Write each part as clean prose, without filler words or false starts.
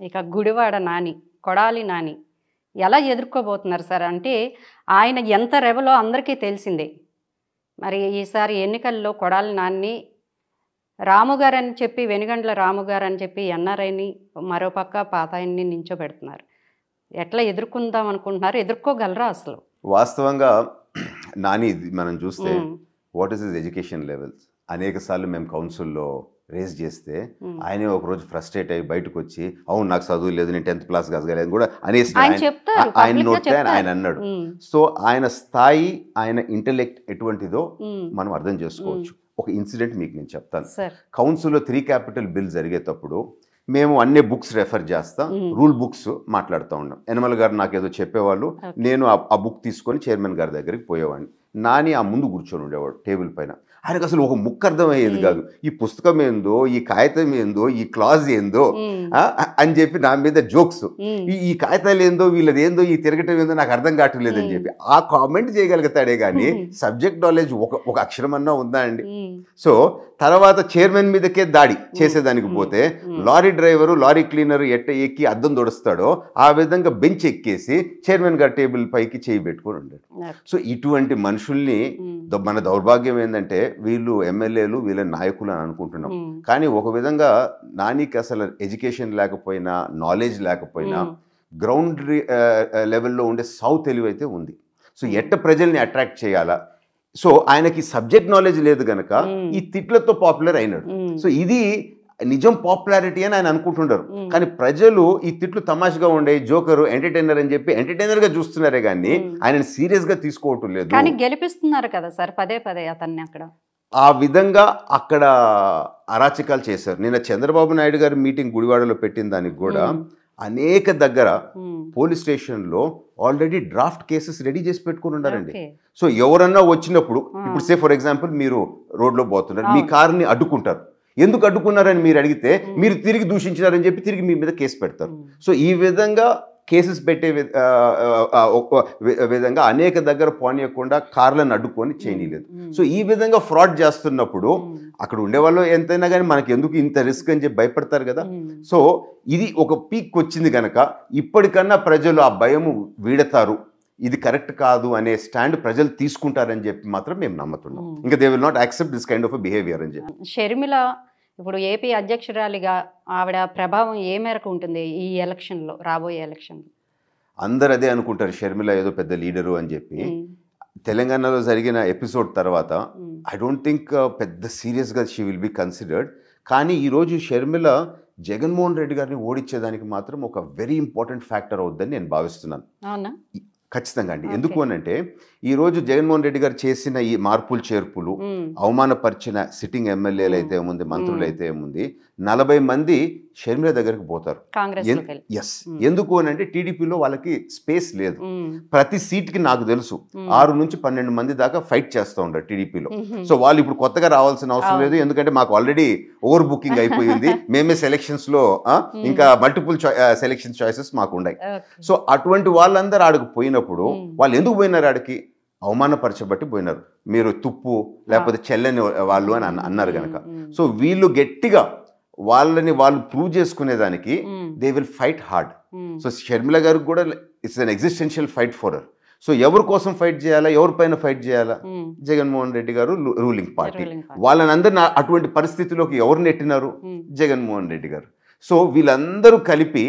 ఇక గుడివాడ నాని, కొడాలి నాని ఎలా ఎదుర్కోబోతున్నారు సార్? అంటే ఆయన ఎంత రెబలో అందరికీ తెలిసిందే. మరి ఈసారి ఎన్నికల్లో కొడాలి నాని రాముగారు అని చెప్పి, వెనుగండ్ల రాముగారు అని చెప్పి ఎన్ఆర్ఐని, మరోపక్క పాత ఆయన్ని నించోబెడుతున్నారు. ఎట్లా ఎదుర్కొందాం అనుకుంటున్నారు? ఎదుర్కోగలరా అసలు? వాస్తవంగా నాని మనం చూస్తే what is his education levels అనేక సార్లు మేము కౌన్సిల్లో రేస్ చేస్తే ఆయనే ఒకరోజు ఫ్రస్ట్రేట్ అయ్యి బయటకు వచ్చి, అవును నాకు చదువు లేదు, నేను 10th క్లాస్ కాదు కూడా అనేసి ఆయన నోట్ ఆయన అన్నాడు. సో ఆయన స్థాయి, ఆయన ఇంటెలెక్ట్ ఎటువంటిదో మనం అర్థం చేసుకోవచ్చు. ఒక ఇన్సిడెంట్ మీకు నేను చెప్తాను. కౌన్సిల్లో 3 క్యాపిటల్ బిల్ జరిగేటప్పుడు మేము అన్ని బుక్స్ రెఫర్ చేస్తాం, రూల్ బుక్స్ మాట్లాడుతూ ఉన్నాం. యనమల గారు నాకు ఏదో చెప్పేవాళ్ళు, నేను ఆ బుక్ తీసుకొని చైర్మన్ గారి దగ్గరికి పోయేవాడిని. నాని ఆ ముందు కూర్చొని ఉండేవాడు టేబుల్ పైన. ఆయనకు అసలు ఒక ముక్క అర్థమయ్యేది కాదు. ఈ పుస్తకం ఏందో, ఈ కాగితం ఏందో, ఈ క్లాజ్ ఏందో అని చెప్పి నా మీద జోక్స్, ఈ కాగితాలు ఏందో, వీళ్ళది ఏందో, ఈ తిరగటం ఏందో నాకు అర్థం కావట్లేదు అని చెప్పి ఆ కామెంట్ చేయగలుగుతాడే కానీ సబ్జెక్ట్ నాలెడ్జ్ ఒక అక్షరం అన్నా ఉందా అండి? సో తర్వాత చైర్మన్ మీదకే దాడి చేసేదానికి పోతే లారీ డ్రైవరు, లారీ క్లీనర్ ఎక్కి అద్దం దొడుస్తాడో ఆ విధంగా బెంచ్ ఎక్కేసి చైర్మన్ గారి టేబుల్ పైకి చేయి పెట్టుకొని ఉండేది. సో ఇటువంటి మనుషుల్ని మన దౌర్భాగ్యం ఏంటంటే వీళ్ళు ఎమ్మెల్యేలు, వీళ్ళ నాయకులు అని అనుకుంటున్నాం. కానీ ఒక విధంగా నానికి అసలు ఎడ్యుకేషన్ లేకపోయినా, నాలెడ్జ్ లేకపోయినా, గ్రౌండ్ లెవెల్లో ఉండే తెలివి అయితే ఉంది. సో ఎట్ట ప్రజల్ని అట్రాక్ట్ చేయాలా, సో ఆయనకి సబ్జెక్ట్ నాలెడ్జ్ లేదు గనక ఈ తిట్లతో పాపులర్ అయినాడు. సో ఇది నిజం పాపులారిటీ అని ఆయన అనుకుంటుంటారు. కానీ ప్రజలు ఈ తిట్లు తమాషగా ఉండే, జోకరు, ఎంటర్టైనర్ అని చెప్పి ఎంటర్టైనర్ గా చూస్తున్నారే కానీ ఆయన సీరియస్ గా తీసుకోవటం లేదు. కానీ గెలిపిస్తున్నారు కదా సార్ పదే పదే అతన్ని. అక్కడ ఆ విధంగా అక్కడ అరాచకాలు చేశారు. నిన్న చంద్రబాబు నాయుడు గారి మీటింగ్ గుడివాడలో పెట్టిన దానికి కూడా అనేక దగ్గర పోలీస్ స్టేషన్లో ఆల్రెడీ డ్రాఫ్ట్ కేసెస్ రెడీ చేసి పెట్టుకుని ఉన్నారండి. సో ఎవరన్నా వచ్చినప్పుడు, ఇప్పుడు సే ఫర్ ఎగ్జాంపుల్ మీరు రోడ్లో పోతున్నారు, మీ కార్ని అడ్డుకుంటారు. ఎందుకు అడ్డుకున్నారని మీరు అడిగితే మీరు తిరిగి దూషించినారని చెప్పి తిరిగి మీ మీద కేసు పెడతారు. సో ఈ విధంగా కేసెస్ పెట్టే విధంగా అనేక దగ్గర పోనీయకుండా కార్లను అడ్డుకొని చేయలేదు. సో ఈ విధంగా ఫ్రాడ్ చేస్తున్నప్పుడు అక్కడ ఉండేవాళ్ళు ఎంతైనా కానీ మనకి ఎందుకు ఇంత రిస్క్ అని చెప్పి భయపడతారు కదా. సో ఇది ఒక పీక్ వచ్చింది కనుక ఇప్పటికన్నా ప్రజలు ఆ భయము వీడతారు, ఇది కరెక్ట్ కాదు అనే స్టాండ్ ప్రజలు తీసుకుంటారని చెప్పి మాత్రం మేము నమ్ముతున్నాం. ఇంకా they will not accept this kind of behaviour అని చెప్పి. షర్మిల ఇప్పుడు ఏపీ అధ్యక్షురాలిగా ఆవిడ ప్రభావం ఏ మేరకు ఉంటుంది ఈ ఎలక్షన్లో, రాబోయే ఎలక్షన్లో? అందరు అదే అనుకుంటారు, షర్మిల ఏదో పెద్ద లీడరు అని చెప్పి. తెలంగాణలో జరిగిన ఎపిసోడ్ తర్వాత ఐ డోంట్ థింక్ పెద్ద సీరియస్గా షీ విల్ బి కన్సిడర్డ్. కానీ ఈరోజు షర్మిల జగన్మోహన్ రెడ్డి గారిని ఓడించేదానికి మాత్రం ఒక వెరీ ఇంపార్టెంట్ ఫ్యాక్టర్ అవుద్దని నేను భావిస్తున్నాను. ఖచ్చితంగా అండి. ఎందుకు అనంటే ఈరోజు జగన్మోహన్ రెడ్డి గారు చేసిన ఈ మార్పులు చేర్పులు, అవమానపరిచిన సిట్టింగ్ ఎమ్మెల్యేలు అయితే ఏముంది, మంత్రులు అయితే ఏముంది, 40 మంది షర్మిల దగ్గరికి పోతారు. ఎస్, ఎందుకు అనంటే టీడీపీలో వాళ్ళకి స్పేస్ లేదు. ప్రతి సీట్కి నాకు తెలుసు 6 నుంచి 12 మంది దాకా ఫైట్ చేస్తూ ఉంటారు టీడీపీలో. సో వాళ్ళు ఇప్పుడు కొత్తగా రావాల్సిన అవసరం లేదు, ఎందుకంటే మాకు ఆల్రెడీ ఓవర్ బుకింగ్ అయిపోయింది. మేమే సెలెక్షన్స్ లో ఇంకా మల్టిపుల్ సెలెక్షన్ చాయిసెస్ మాకు ఉన్నాయి. సో అటువంటి వాళ్ళందరూ ఆడికి పోయినప్పుడు వాళ్ళు ఎందుకు పోయినారు? ఆడికి అవమానపరచబట్టి పోయినారు. మీరు తుప్పు లేకపోతే చెల్లని వాళ్ళు అని అన్నారు కనుక. సో వీళ్ళు గట్టిగా వాళ్ళని వాళ్ళు ప్రూవ్ చేసుకునేదానికి they will fight hard. So Sharmila గారికి కూడా it's an existential fight for her. So ఎవరి కోసం ఫైట్ చేయాలా, ఎవరిపైన ఫైట్ చేయాలా? జగన్మోహన్ రెడ్డి గారు రూలింగ్ పార్టీ, వాళ్ళని అందరిని అటువంటి పరిస్థితిలోకి ఎవరు నెట్టినారు? జగన్మోహన్ రెడ్డి గారు. సో వీళ్ళందరూ కలిపి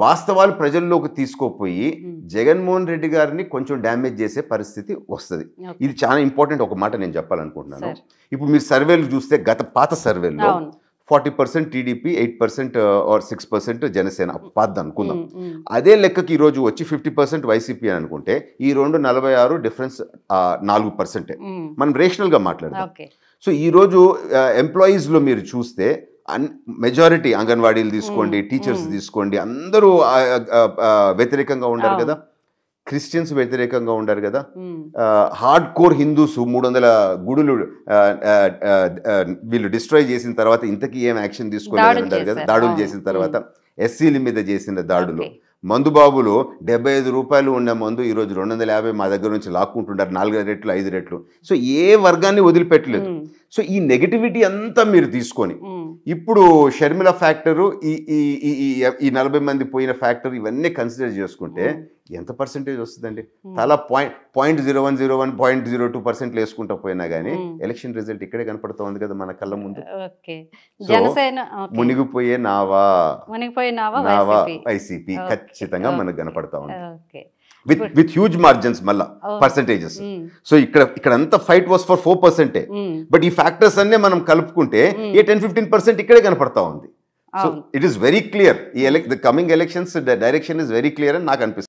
వాస్తవాలు ప్రజల్లోకి తీసుకోపోయి జగన్మోహన్ రెడ్డి గారిని కొంచెం డ్యామేజ్ చేసే పరిస్థితి వస్తుంది. ఇది చాలా ఇంపార్టెంట్. ఒక మాట నేను చెప్పాలనుకుంటున్నాను. ఇప్పుడు మీరు సర్వేలు చూస్తే పాత సర్వేల్లో 40% టీడీపీ, 8% ఆర్ 6% జనసేన పాత అనుకుందాం. అదే లెక్కకి ఈరోజు వచ్చి 50% వైసీపీ అని అనుకుంటే ఈ 46 డిఫరెన్స్ 4%. మనం రేషనల్గా మాట్లాడదాం. సో ఈరోజు ఎంప్లాయీస్లో మీరు చూస్తే మెజారిటీ అంగన్వాడీలు తీసుకోండి, టీచర్స్ తీసుకోండి, అందరూ వ్యతిరేకంగా ఉండారు కదా. క్రిస్టియన్స్ వ్యతిరేకంగా ఉండారు కదా. హార్డ్ కోర్ హిందూస్ 300 గుడులు వీళ్ళు డిస్ట్రాయ్ చేసిన తర్వాత ఇంతకీ ఏం యాక్షన్ తీసుకోలేదు అంటారు కదా. దాడులు చేసిన తర్వాత ఎస్సీల మీద చేసిన దాడులు, మందుబాబులు 75 రూపాయలు ఉన్న మందు ఈరోజు 250 మా దగ్గర నుంచి లాక్కుంటుంటారు, 4 రెట్లు 5 రెట్లు. సో ఏ వర్గాన్ని వదిలిపెట్టలేదు. సో ఈ నెగటివిటీ అంతా మీరు తీసుకొని ఇప్పుడు షర్మిల ఫ్యాక్టరు ఈ 40 మంది పోయిన ఫ్యాక్టర్ ఇవన్నీ కన్సిడర్ చేసుకుంటే ఎంత పర్సెంటేజ్ వస్తుందండి? చాలా 0.0101 0.02% వేసుకుంటా పోయినా కానీ ఎలక్షన్ రిజల్ట్ ఇక్కడే కనపడుతూ ఉంది కదా మన కళ్ళ ముందు. మునిగిపోయే నావా వైసీపీ ఖచ్చితంగా మనకు కనపడతా ఉంది విత్ హ్యూజ్ మార్జిన్స్ మళ్ళా పర్సెంటేజెస్. సో ఇక్కడ అంతా ఫైట్ వాస్ ఫర్ 4%. బట్ ఈ ఫ్యాక్టర్స్ అన్నీ మనం కలుపుకుంటే 10-15% ఇక్కడే కనపడతా ఉంది. So it is very clear. ఈ coming elections direction is very clear అని నాకు అనిపిస్తుంది.